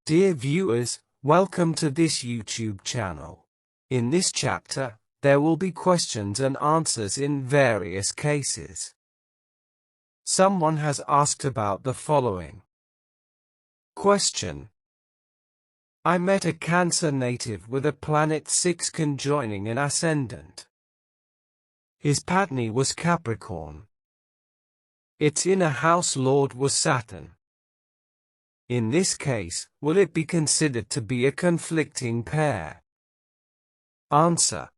Dear viewers, welcome to this YouTube channel. In this chapter, there will be questions and answers in various cases. Someone has asked about the following. Question. I met a Cancer native with a planet 6 conjoining an ascendant. His Patni was Capricorn. Its inner house lord was Saturn. In this case, will it be considered to be a conflicting pair? Answer.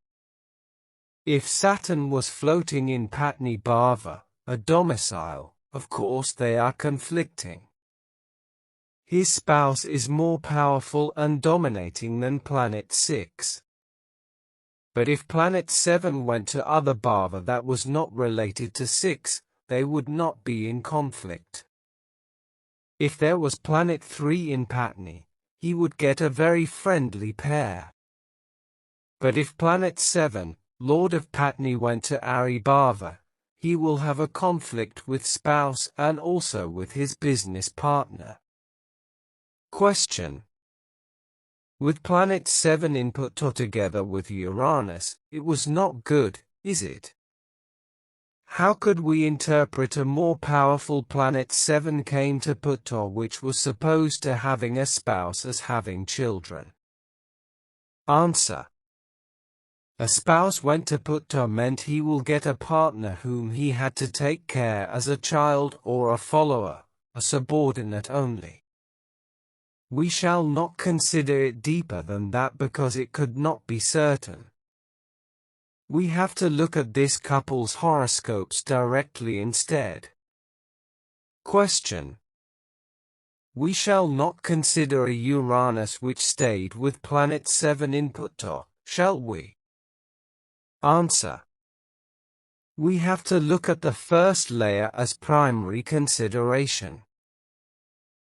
If Saturn was floating in Patni Bhava, a domicile, of course they are conflicting. His spouse is more powerful and dominating than planet 6. But if planet 7 went to other Bhava that was not related to 6, they would not be in conflict. If there was planet 3 in Patni, he would get a very friendly pair. But if planet 7, Lord of Patni, went to Ari Bhava, he will have a conflict with spouse and also with his business partner. Question. With planet 7 in Putta together with Uranus, it was not good, is it? How could we interpret a more powerful planet 7 came to Putta, which was supposed to having a spouse as having children? Answer. A spouse went to Putta meant he will get a partner whom he had to take care as a child or a follower, a subordinate only. We shall not consider it deeper than that because it could not be certain. We have to look at this couple's horoscopes directly instead. Question. We shall not consider a Uranus which stayed with planet 7 in Putta, shall we? Answer. We have to look at the first layer as primary consideration.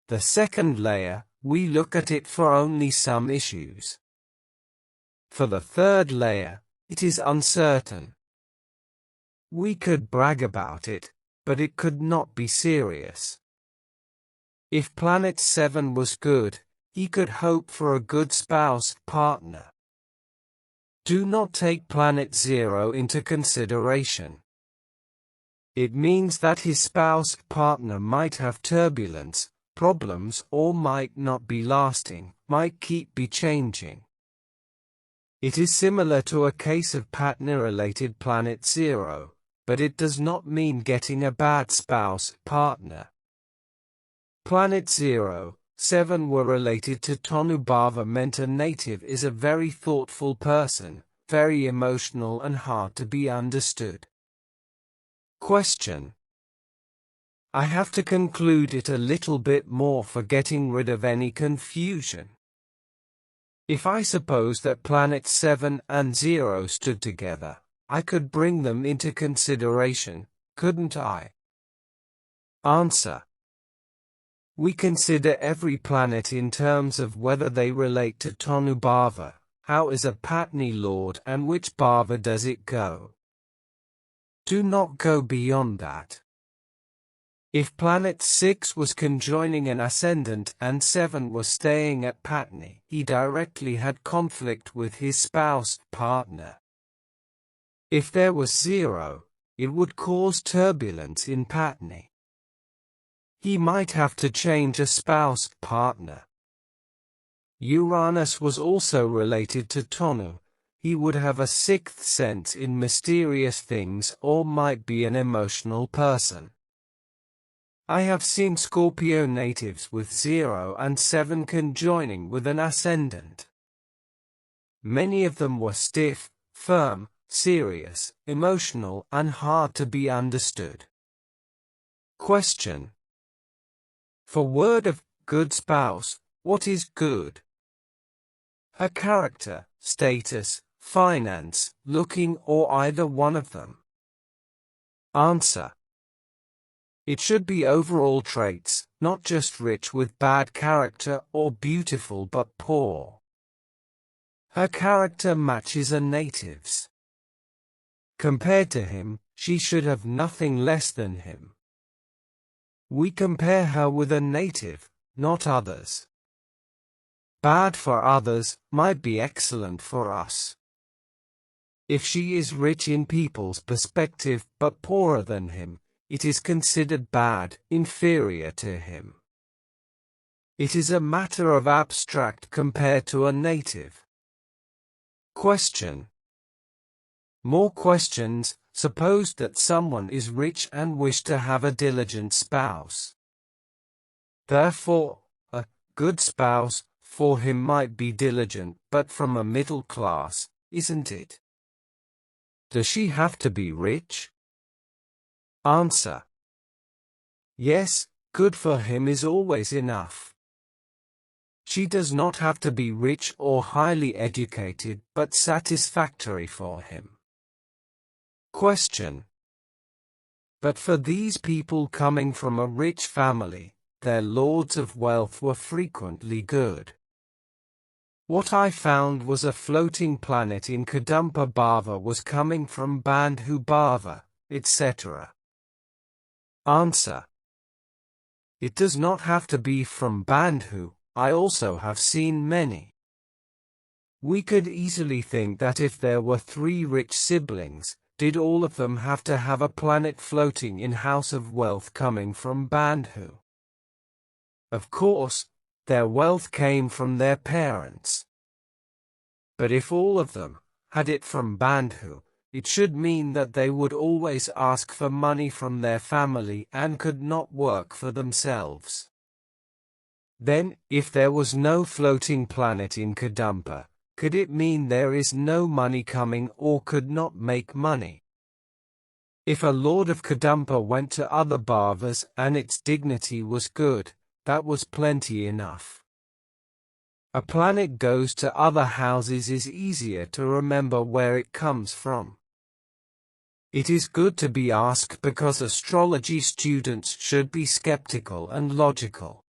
The second layer, we look at it for only some issues. For the third layer, it is uncertain. We could brag about it, but it could not be serious. If planet 7 was good, he could hope for a good spouse partner. Do not take planet 0 into consideration. It means that his spouse partner might have turbulence, problems, or might not be lasting, might be changing. It is similar to a case of Patni-related planet 0, but it does not mean getting a bad spouse partner. Planet 0, 7 were related to Tonu Bhava meant a native is a very thoughtful person, very emotional and hard to be understood. Question. I have to conclude it a little bit more for getting rid of any confusion. If I suppose that planet 7 and 0 stood together, I could bring them into consideration, couldn't I? Answer. We consider every planet in terms of whether they relate to Tonu Bhava, how is a Patni Lord and which Bhava does it go. Do not go beyond that. If planet 6 was conjoining an ascendant and 7 was staying at Patni, he directly had conflict with his spouse partner. If there was 0, it would cause turbulence in Patni. He might have to change a spouse partner. Uranus was also related to Tonu. He would have a sixth sense in mysterious things or might be an emotional person. I have seen Scorpio natives with 0 and 7 conjoining with an ascendant. Many of them were stiff, firm, serious, emotional, and hard to be understood. Question. For word of good spouse, what is good? Her character, status, finance, looking, or either one of them? Answer. It should be overall traits, not just rich with bad character or beautiful but poor. Her character matches a native's. Compared to him, she should have nothing less than him. We compare her with a native, not others. bad for others, might be excellent for us. If she is rich in people's perspective but poorer than him, it is considered bad, inferior to him. It is a matter of abstract compared to a native. Question. More questions. Suppose that someone is rich and wish to have a diligent spouse. Therefore, a good spouse for him might be diligent, but from a middle class, isn't it? Does she have to be rich? Answer. Yes, good for him is always enough. She does not have to be rich or highly educated, but satisfactory for him. Question. But for these people coming from a rich family, their lords of wealth were frequently good. What I found was a floating planet in Patni Bhava was coming from Bandhu Bhava, etc. Answer. It does not have to be from Bandhu, I also have seen many. We could easily think that if there were 3 rich siblings, did all of them have to have a planet floating in House of Wealth coming from Bandhu? Of course, their wealth came from their parents. But if all of them had it from Bandhu, it should mean that they would always ask for money from their family and could not work for themselves. Then, if there was no floating planet in Kadampa, could it mean there is no money coming or could not make money? If a lord of Kadampa went to other bhavas and its dignity was good, that was plenty enough. A planet goes to other houses is easier to remember where it comes from. It is good to be asked because astrology students should be skeptical and logical.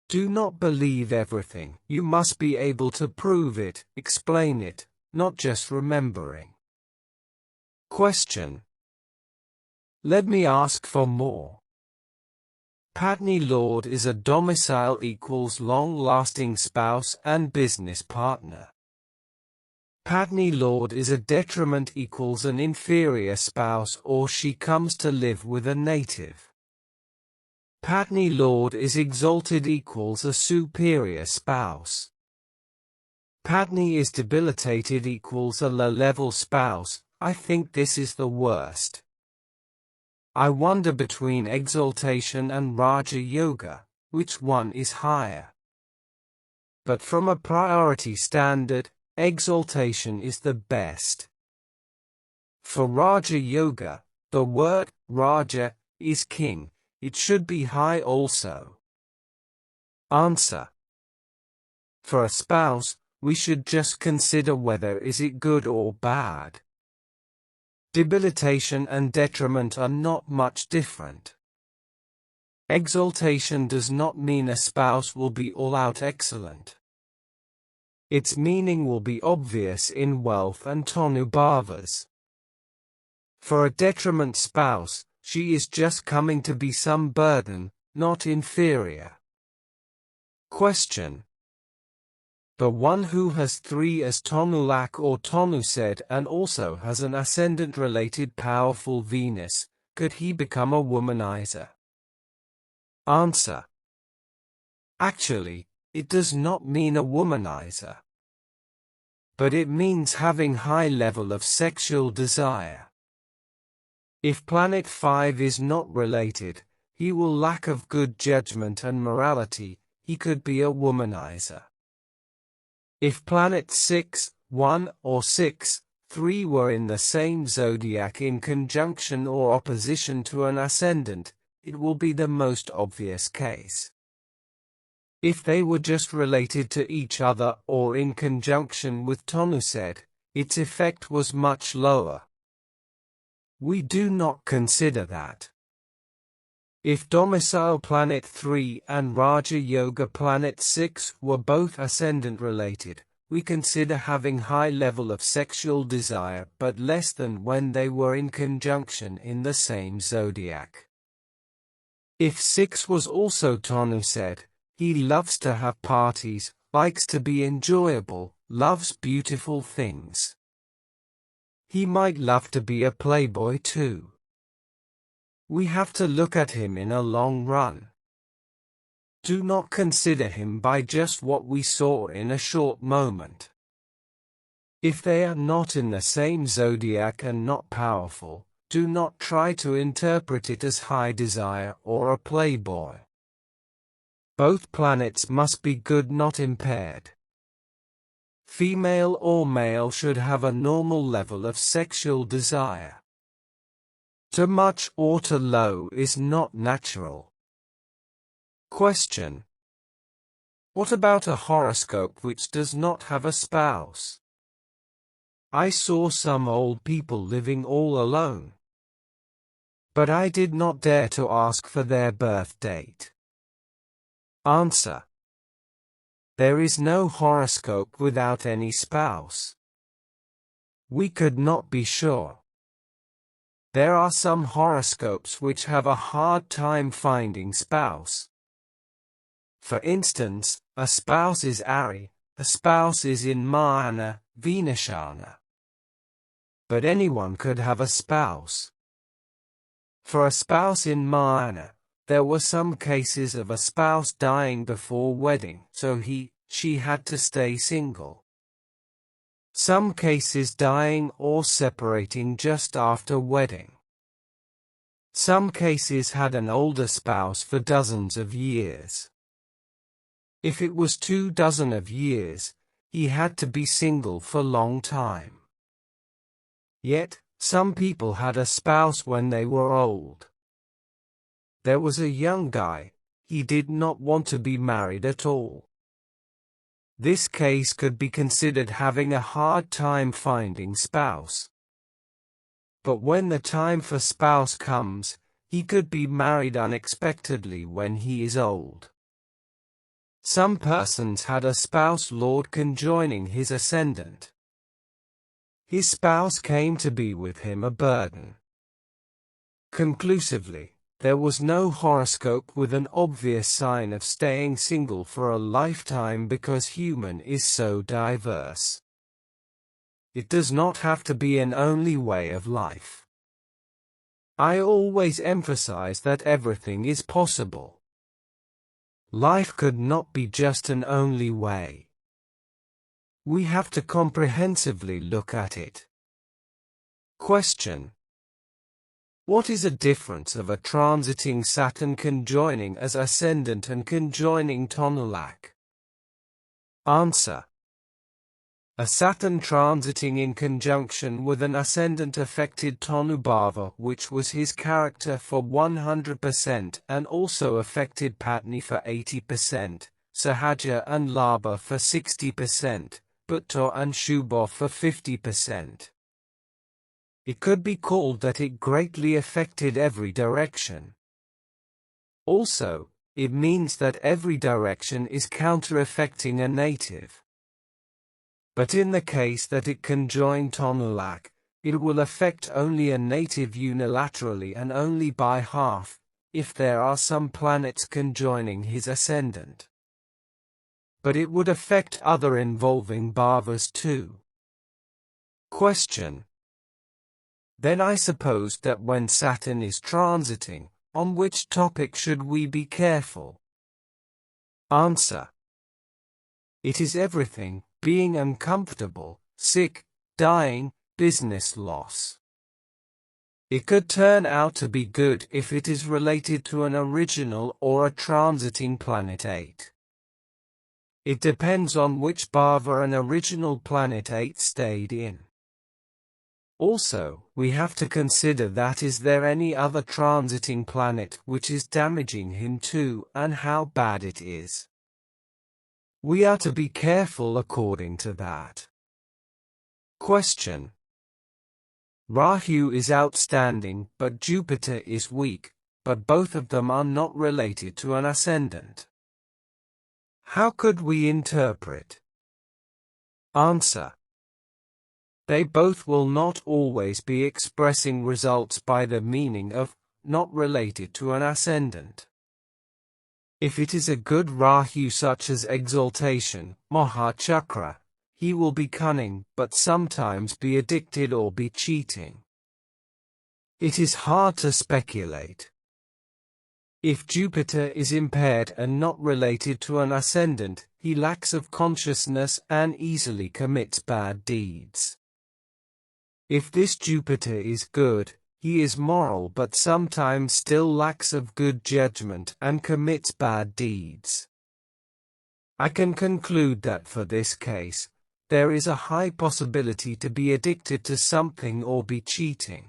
Do not believe everything. You must be able to prove it, explain it, not just remembering. Question. Let me ask for more. Patni Lord is a domicile equals long-lasting spouse and business partner. Patni Lord is a detriment equals an inferior spouse or she comes to live with a native. Patni Lord is exalted equals a superior spouse. Patni is debilitated equals a low-level spouse. I think this is the worst. I wonder between exaltation and Raja Yoga, which one is higher? But from a priority standard, exaltation is the best. For Raja Yoga, the word Raja is king. It should be high also. Answer. For a spouse, we should just consider whether is it good or bad. Debilitation and detriment are not much different. Exaltation does not mean a spouse will be all-out excellent. Its meaning will be obvious in wealth and tonu bhavas. For a detriment spouse, she is just coming to be some burden, not inferior. Question. The one who has 3 as Tonulak or Tonused and also has an ascendant-related powerful Venus, could he become a womanizer? Answer. Actually, it does not mean a womanizer. But it means having high level of sexual desire. If planet 5 is not related, he will lack of good judgment and morality, he could be a womanizer. If planet 6, 1 or 6, 3 were in the same zodiac in conjunction or opposition to an ascendant, it will be the most obvious case. If they were just related to each other or in conjunction with Tonused, its effect was much lower. We do not consider that. If Domicile Planet 3 and Raja Yoga Planet 6 were both ascendant related, we consider having high level of sexual desire but less than when they were in conjunction in the same zodiac. If 6 was also Tonused, he loves to have parties, likes to be enjoyable, loves beautiful things. He might love to be a playboy too. We have to look at him in a long run. Do not consider him by just what we saw in a short moment. If they are not in the same zodiac and not powerful, do not try to interpret it as high desire or a playboy. Both planets must be good, not impaired. Female or male should have a normal level of sexual desire. Too much or too low is not natural. Question: what about a horoscope which does not have a spouse? I saw some old people living all alone, but I did not dare to ask for their birth date. Answer: there is no horoscope without any spouse. We could not be sure. There are some horoscopes which have a hard time finding spouse. For instance, a spouse is Ari, a spouse is in Mahana, Venashana. But anyone could have a spouse. For a spouse in Mahana, there were some cases of a spouse dying before wedding, so she had to stay single. Some cases dying or separating just after wedding. Some cases had an older spouse for dozens of years. If it was 24 years, he had to be single for long time. Yet, some people had a spouse when they were old. There was a young guy, he did not want to be married at all. This case could be considered having a hard time finding spouse. But when the time for spouse comes, he could be married unexpectedly when he is old. Some persons had a spouse lord conjoining his ascendant. His spouse came to be with him a burden. Conclusively, there was no horoscope with an obvious sign of staying single for a lifetime because human is so diverse. It does not have to be an only way of life. I always emphasize that everything is possible. Life could not be just an only way. We have to comprehensively look at it. Question: what is the difference of a transiting Saturn conjoining as ascendant and conjoining Tonalak? Answer: a Saturn transiting in conjunction with an ascendant affected Patni Bhava, which was his character for 100% and also affected Patni for 80%, Sahaja and Labha for 60%, Putta and Shubha for 50%. It could be called that it greatly affected every direction. Also, it means that every direction is counter-affecting a native. But in the case that it conjoin Tonalak, it will affect only a native unilaterally and only by half, if there are some planets conjoining his ascendant. But it would affect other involving bhavas too. Question: then I suppose that when Saturn is transiting, on which topic should we be careful? Answer: it is everything, being uncomfortable, sick, dying, business loss. It could turn out to be good if it is related to an original or a transiting planet 8. It depends on which bhava an original planet 8 stayed in. Also, we have to consider that is there any other transiting planet which is damaging him too, and how bad it is. We are to be careful according to that. Question: Rahu is outstanding, but Jupiter is weak, but both of them are not related to an ascendant. How could we interpret? Answer: they both will not always be expressing results by the meaning of not related to an ascendant. If it is a good Rahu such as exaltation, Mahachakra, he will be cunning but sometimes be addicted or be cheating. It is hard to speculate. If Jupiter is impaired and not related to an ascendant, he lacks of consciousness and easily commits bad deeds. If this Jupiter is good, he is moral but sometimes still lacks of good judgment and commits bad deeds. I can conclude that for this case, there is a high possibility to be addicted to something or be cheating.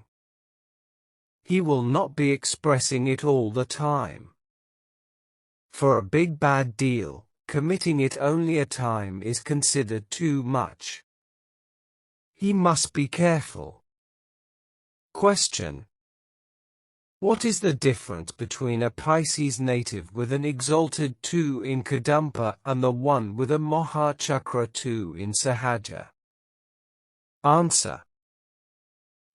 He will not be expressing it all the time. For a big bad deal, committing it only a time is considered too much. He must be careful. Question: what is the difference between a Pisces native with an exalted 2 in Kadampa and the one with a Mahachakra 2 in Sahaja? Answer: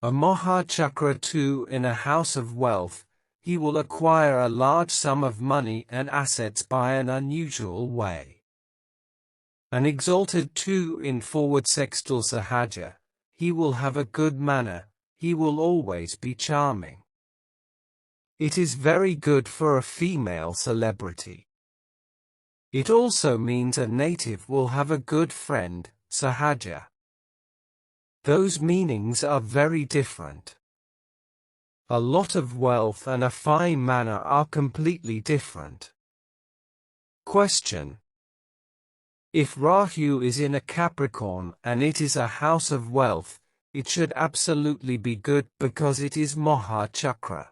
a Mahachakra 2 in a house of wealth, he will acquire a large sum of money and assets by an unusual way. An exalted 2 in forward sextile Sahaja, he will have a good manner, he will always be charming. It is very good for a female celebrity. It also means a native will have a good friend, Sahaja. Those meanings are very different. A lot of wealth and a fine manner are completely different. Question: if Rahu is in a Capricorn and it is a house of wealth, it should absolutely be good because it is Mahachakra.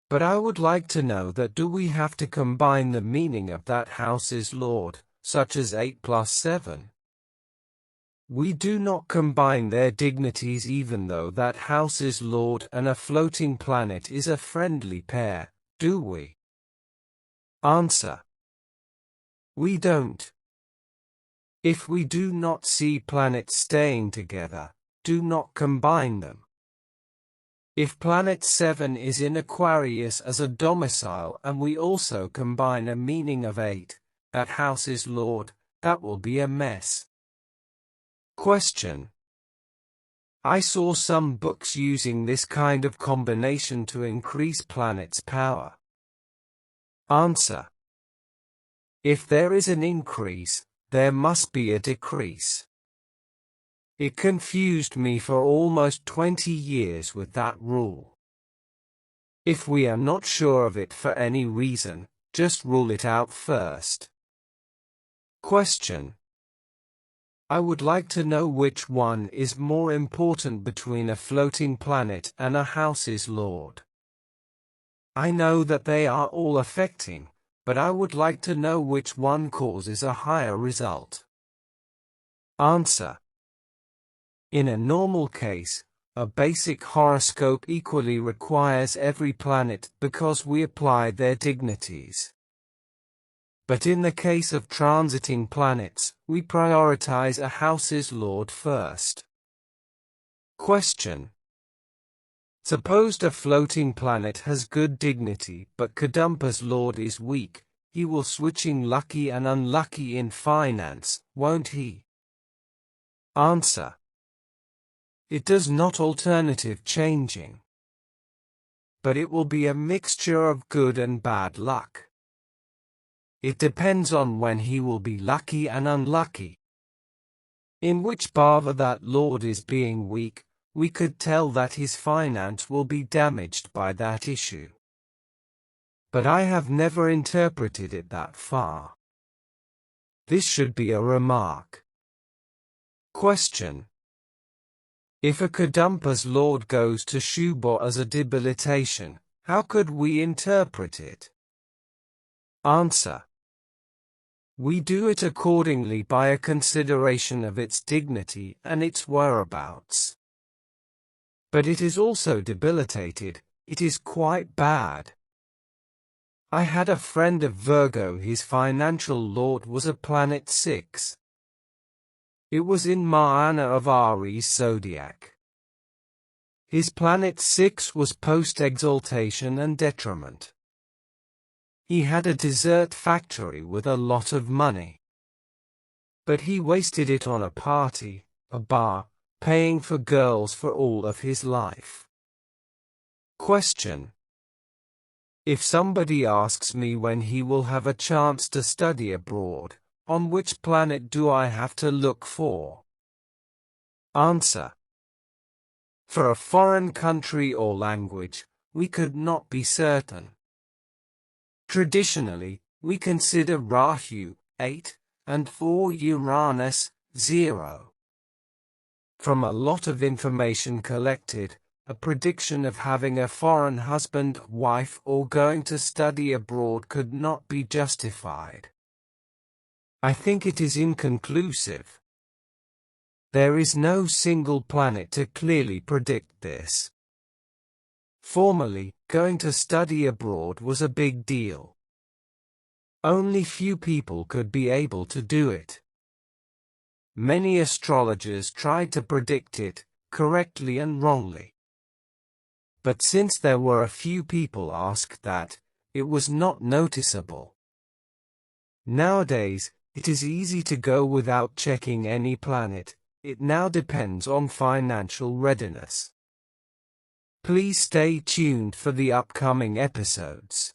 But I would like to know that do we have to combine the meaning of that house's lord, such as 8 plus 7? We do not combine their dignities even though that house's lord and a floating planet is a friendly pair, do we? Answer: we don't. If we do not see planets staying together, do not combine them. If planet 7 is in Aquarius as a domicile and we also combine a meaning of 8, that house's lord, that will be a mess. Question: I saw some books using this kind of combination to increase planets' power. Answer: if there is an increase, there must be a decrease. It confused me for almost 20 years with that rule. If we are not sure of it for any reason, just rule it out first. Question: I would like to know which one is more important between a floating planet and a house's lord. I know that they are all affecting, but I would like to know which one causes a higher result. Answer: in a normal case, a basic horoscope equally requires every planet because we apply their dignities. But in the case of transiting planets, we prioritize a house's lord first. Question: suppose a floating planet has good dignity but Kadampa's lord is weak, he will switching lucky and unlucky in finance, won't he? Answer: it does not alternative changing. But it will be a mixture of good and bad luck. It depends on when he will be lucky and unlucky. In which bhava that lord is being weak, we could tell that his finance will be damaged by that issue. But I have never interpreted it that far. This should be a remark. Question: if a Kadampa's lord goes to Shubha as a debilitation, how could we interpret it? Answer: we do it accordingly by a consideration of its dignity and its whereabouts. But it is also debilitated, it is quite bad. I had a friend of Virgo, his financial lord was a planet 6. It was in Mahana of Ari's zodiac. His planet 6 was post-exaltation and detriment. He had a dessert factory with a lot of money. But he wasted it on a party, a bar, paying for girls for all of his life. Question: if somebody asks me when he will have a chance to study abroad, on which planet do I have to look for? Answer: for a foreign country or language, we could not be certain. Traditionally, we consider Rahu, 8, and for Uranus, 0. From a lot of information collected, a prediction of having a foreign husband, wife, or going to study abroad could not be justified. I think it is inconclusive. There is no single planet to clearly predict this. Formerly, going to study abroad was a big deal. Only few people could be able to do it. Many astrologers tried to predict it, correctly and wrongly. But since there were a few people asked that, it was not noticeable. Nowadays, it is easy to go without checking any planet. It now depends on financial readiness. Please stay tuned for the upcoming episodes.